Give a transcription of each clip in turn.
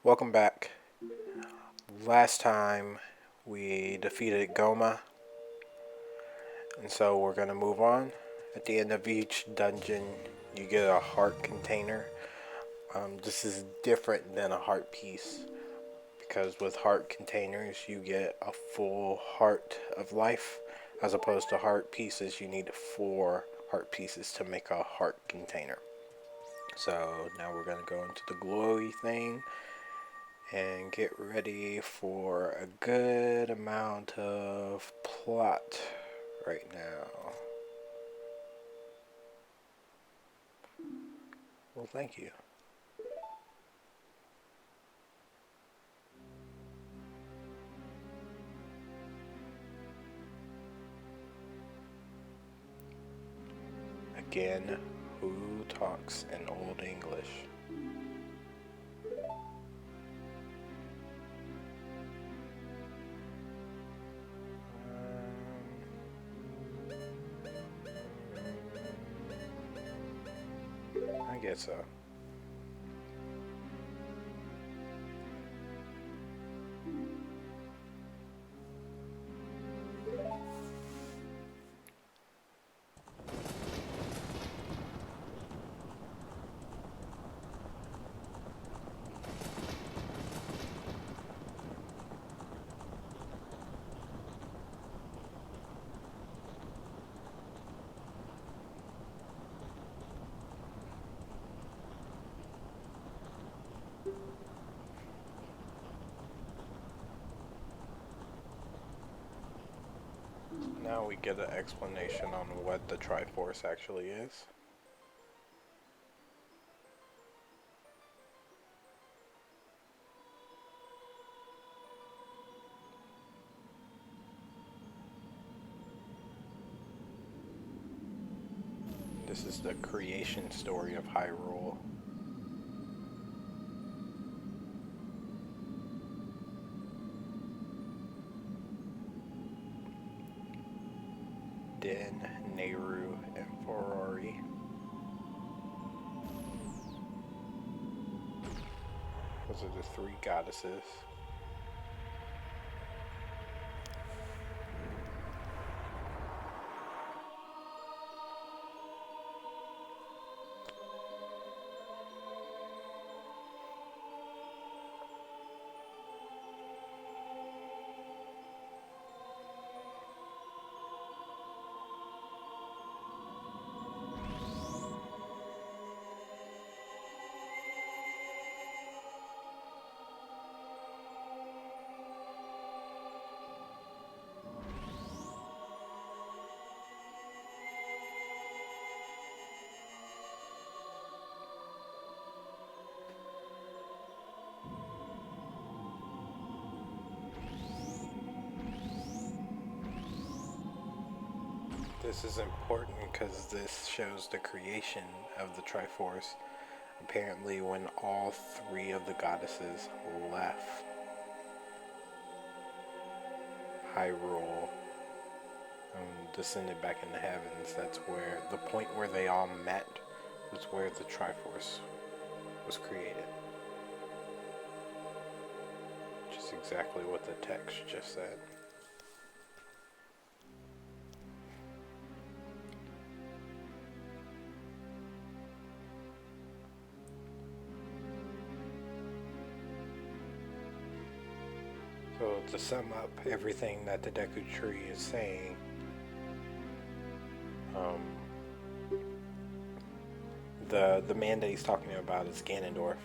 Welcome back. Last time we defeated Goma, and so we're going to move on. At the end of each dungeon, you get a heart container. This is different than a heart piece because with heart containers, you get a full heart of life, as opposed to heart pieces, you need 4 heart pieces to make a heart container. So now we're going to go into the glowy thing and get ready for a good amount of plot right now. Well, thank you. Again, who talks in Old English? I guess so. Now we get an explanation on what the Triforce actually is. This is the creation story of Hyrule. Din, Nehru, and Ferrari. Those are the 3 goddesses. This is important because this shows the creation of the Triforce. Apparently, when all 3 of the goddesses left Hyrule and descended back into heavens, that's where the point where they all met was where the Triforce was created. Which is exactly what the text just said. So to sum up everything that the Deku Tree is saying, the man that he's talking about is Ganondorf,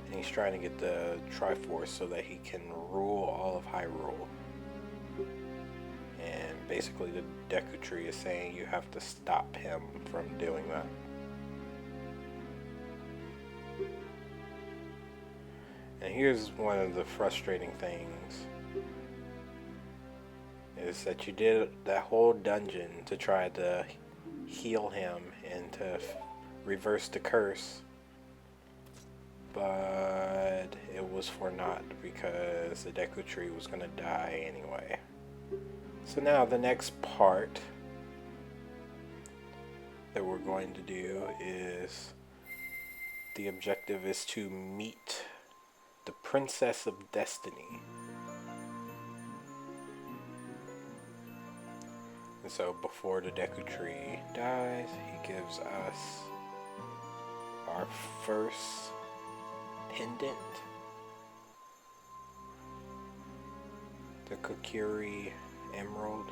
and he's trying to get the Triforce so that he can rule all of Hyrule. And basically the Deku Tree is saying you have to stop him from doing that. And here's one of the frustrating things, is that you did that whole dungeon to try to heal him and to reverse the curse, but it was for naught because the Deku Tree was going to die anyway. So now the next part that we're going to do is the objective is to meet the Princess of Destiny. And so before the Deku Tree dies, he gives us our first pendant. The Kokiri Emerald,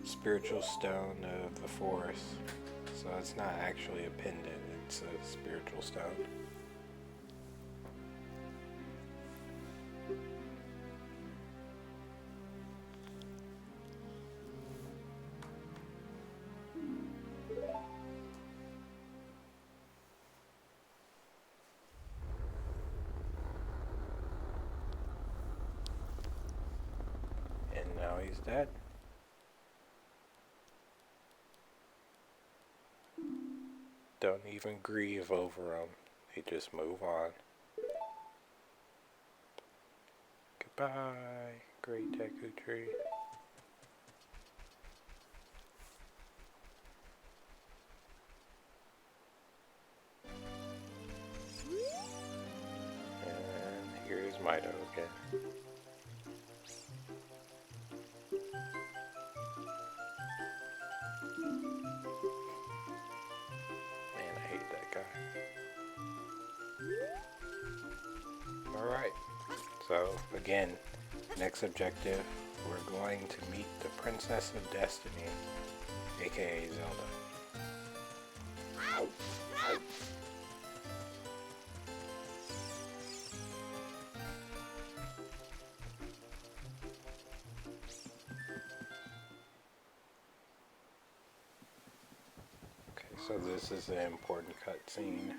spiritual stone of the forest. So it's not actually a pendant, it's a spiritual stone. And now he's dead. Don't even grieve over him. They just move on. Goodbye, great Deku Tree. And here's Mido again. Man, I hate that guy. Alright, so again, next objective, we're going to meet the Princess of Destiny, aka Zelda. Okay, so this is an important cutscene.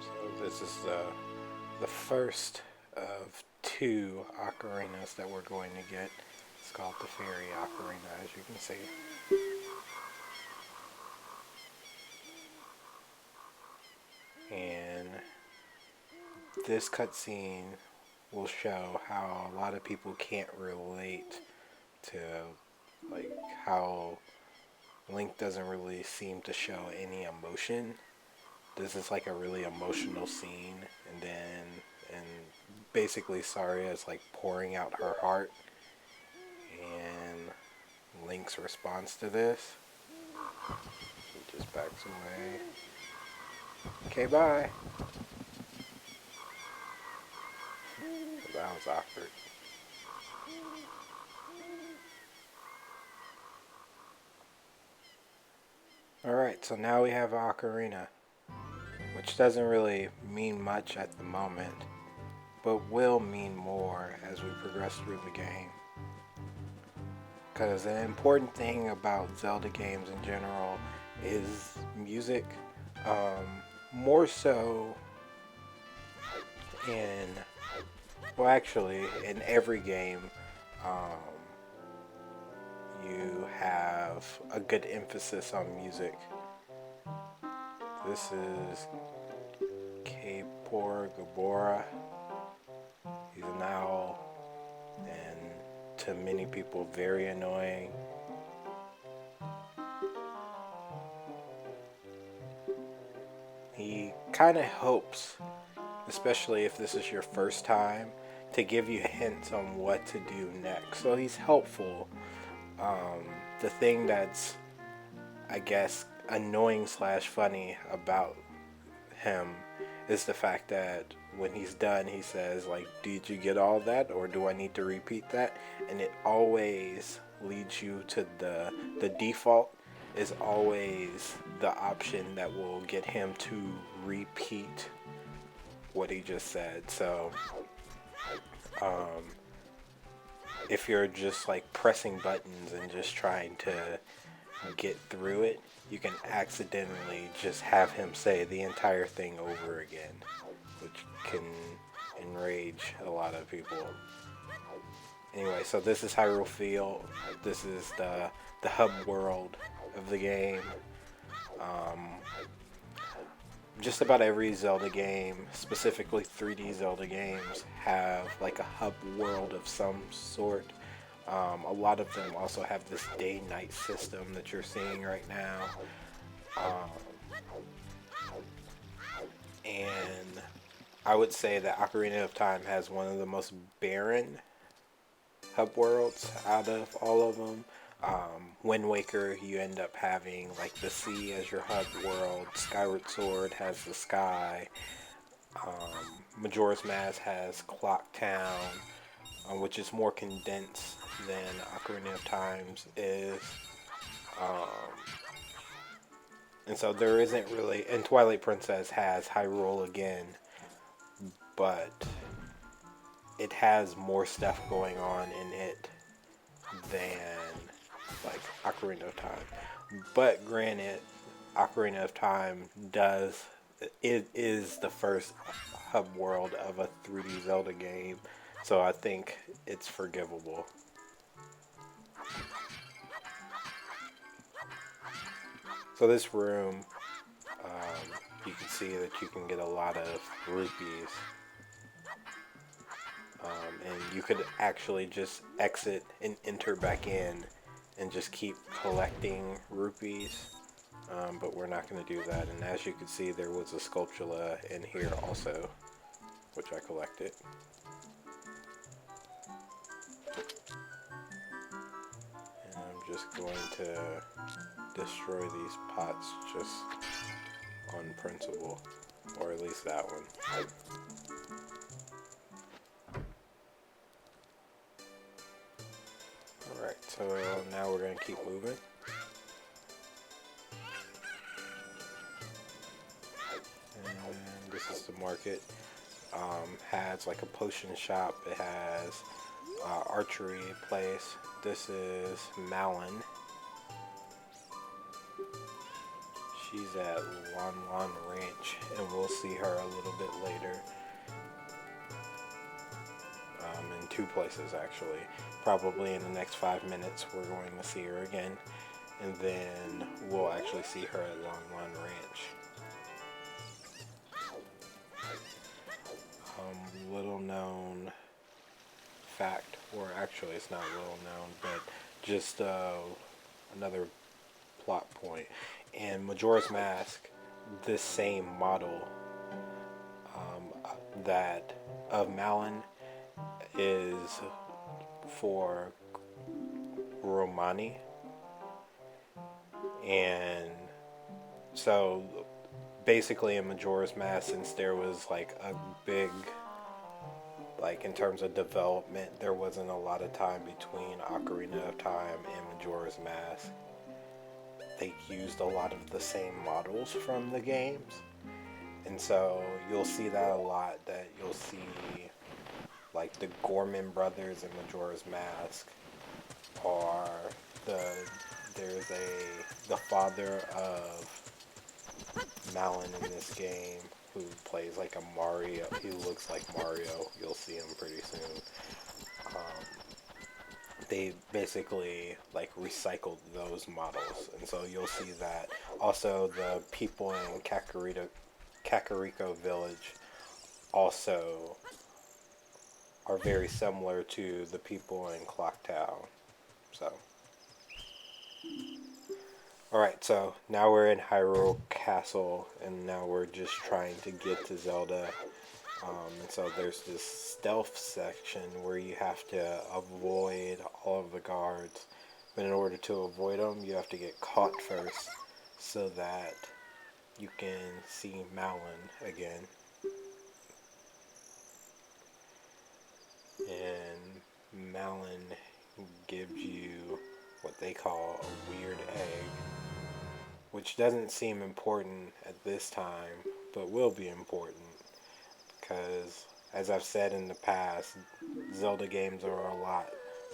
So this is the first of two ocarinas that we're going to get. It's called the Fairy Ocarina, as you can see. And this cutscene will show how a lot of people can't relate to like how Link doesn't really seem to show any emotion. This is like a really emotional scene, and basically Saria is like pouring out her heart, and Link's response to this, he just backs away. Okay, bye. That was awkward. Alright, so now we have Ocarina, which doesn't really mean much at the moment, but will mean more as we progress through the game. Because an important thing about Zelda games in general is music, more so in, well actually in every game, you have a good emphasis on music. This is Kapor Gabora. He's an owl, and to many people very annoying. He kind of helps, especially if this is your first time, to give you hints on what to do next. So he's helpful. The thing that's, I guess, annoying / funny about him is the fact that when he's done, he says, like, did you get all that, or do I need to repeat that? And it always leads you to the default is always the option that will get him to repeat what he just said. So if you're just like pressing buttons and just trying to get through it, you can accidentally just have him say the entire thing over again, which can enrage a lot of people. Anyway, so this is Hyrule Field. This is the hub world of the game. Um, just about every Zelda game, specifically 3D Zelda games, have like a hub world of some sort. A lot of them also have this day-night system that you're seeing right now. Um, and I would say that Ocarina of Time has one of the most barren hub worlds out of all of them. Wind Waker, you end up having like the sea as your hub world. Skyward Sword has the sky. Majora's Mask has Clock Town, which is more condensed than Ocarina of Time's is. Um, and so there isn't really. And Twilight Princess has Hyrule again, but it has more stuff going on in it than like Ocarina of Time. But granted, Ocarina of Time does it is the first hub world of a 3D Zelda game, so I think it's forgivable. So this room, you can see that you can get a lot of rupees, and you could actually just exit and enter back in and just keep collecting rupees. But we're not going to do that. And as you can see, there was a sculptula in here also, which I collected. And I'm just going to destroy these pots just on principle, or at least that one. Alright, so now we're going to keep moving. And this is the market. Has like a potion shop. It has archery place. This is Malin. She's at Lon Lon Ranch, and we'll see her a little bit later. In two places actually. Probably in the next 5 minutes we're going to see her again, and then we'll actually see her at Lon Lon Ranch. Little known fact, or actually it's not little known, but just another plot point. In Majora's Mask, this same model that of Malin is for Romani, and so basically in Majora's Mask, since there was like a big, like in terms of development, there wasn't a lot of time between Ocarina of Time and Majora's Mask. They used a lot of the same models from the games, and so you'll see that a lot. That you'll see like the Gorman brothers in Majora's Mask are the father of Malin in this game, who plays like a Mario. He looks like Mario. You'll see him pretty soon. They basically like recycled those models, and so you'll see that. Also, the people in Kakariko Village also are very similar to the people in Clock Town. So, alright, so now we're in Hyrule Castle, and now we're just trying to get to Zelda. And so there's this stealth section where you have to avoid all of the guards. But in order to avoid them, you have to get caught first so that you can see Malin again. And Malin gives you what they call a weird egg, which doesn't seem important at this time, but will be important. Because, as I've said in the past, Zelda games are a lot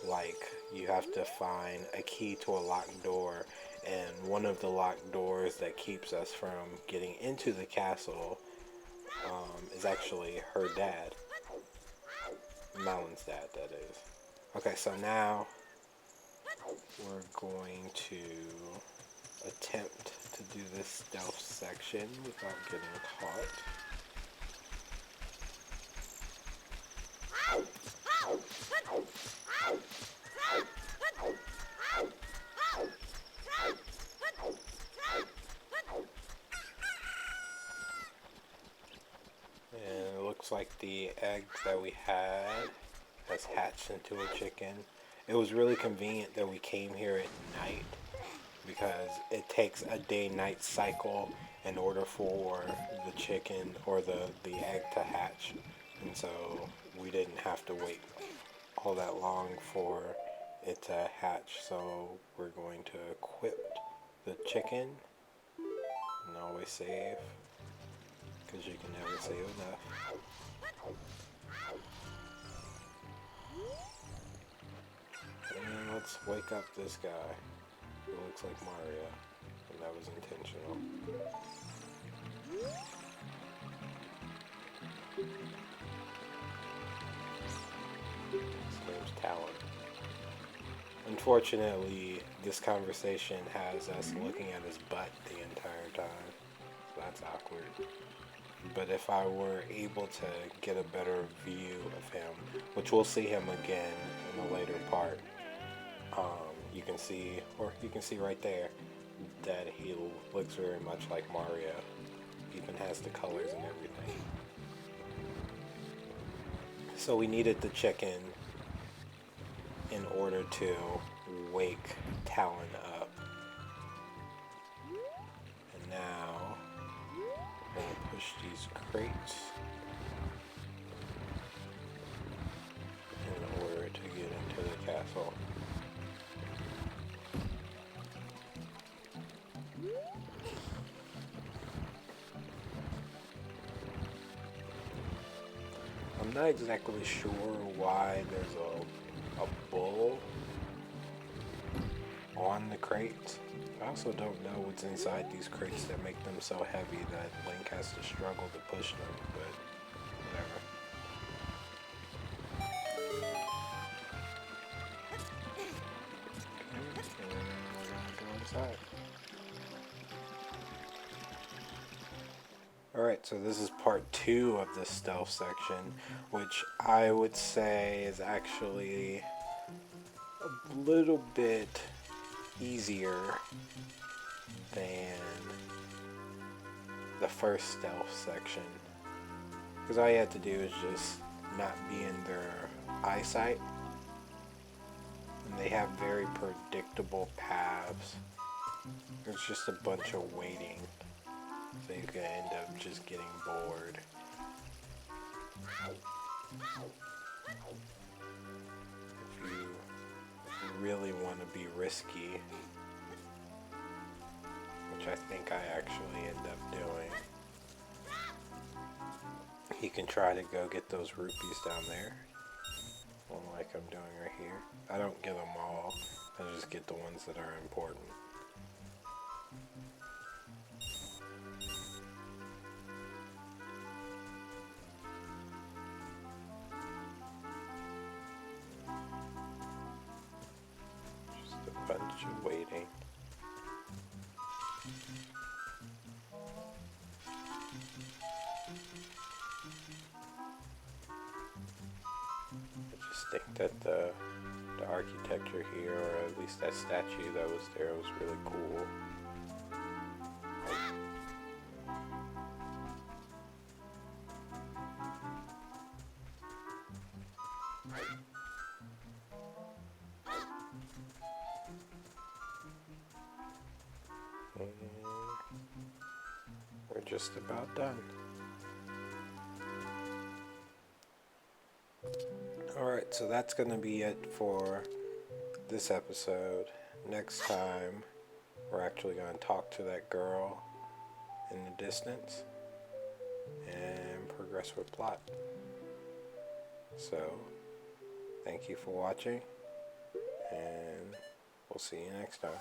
like you have to find a key to a locked door, and one of the locked doors that keeps us from getting into the castle is actually her dad. Melon's dad, that is. Okay, so now we're going to attempt to do this stealth section without getting caught. And it looks like the egg that we had has hatched into a chicken. It was really convenient that we came here at night because it takes a day-night cycle in order for the chicken or the egg to hatch. And so we didn't have to wait all that long for it to hatch. So we're going to equip the chicken and always save, because you can never save enough. And let's wake up this guy who looks like Mario, and that was intentional. His name's Talon. Unfortunately, this conversation has us looking at his butt the entire time, so that's awkward. But if I were able to get a better view of him, which we'll see him again in a later part, you can see right there that he looks very much like Mario. Even has the colors and everything. So we needed the chicken in order to wake Talon up. And now we're going to push these crates in order to get into the castle. I'm not exactly sure why there's a bull on the crates. I also don't know what's inside these crates that make them so heavy that Link has to struggle to push them, but whatever. Okay, and we're gonna go inside. Alright, so this is part 2 of the stealth section, which I would say is actually a little bit easier than the first stealth section. Because all you have to do is just not be in their eyesight. And they have very predictable paths. It's just a bunch of waiting. So you can end up just getting bored. If you really want to be risky, which I think I actually end up doing, you can try to go get those rupees down there, like I'm doing right here. I don't get them all, I just get the ones that are important. Bunch of waiting. I just think that the architecture here, or at least that statue that was there, was really cool. We're just about done. Alright, so that's going to be it for this episode. Next time, we're actually going to talk to that girl in the distance and progress with plot. So, thank you for watching, and we'll see you next time.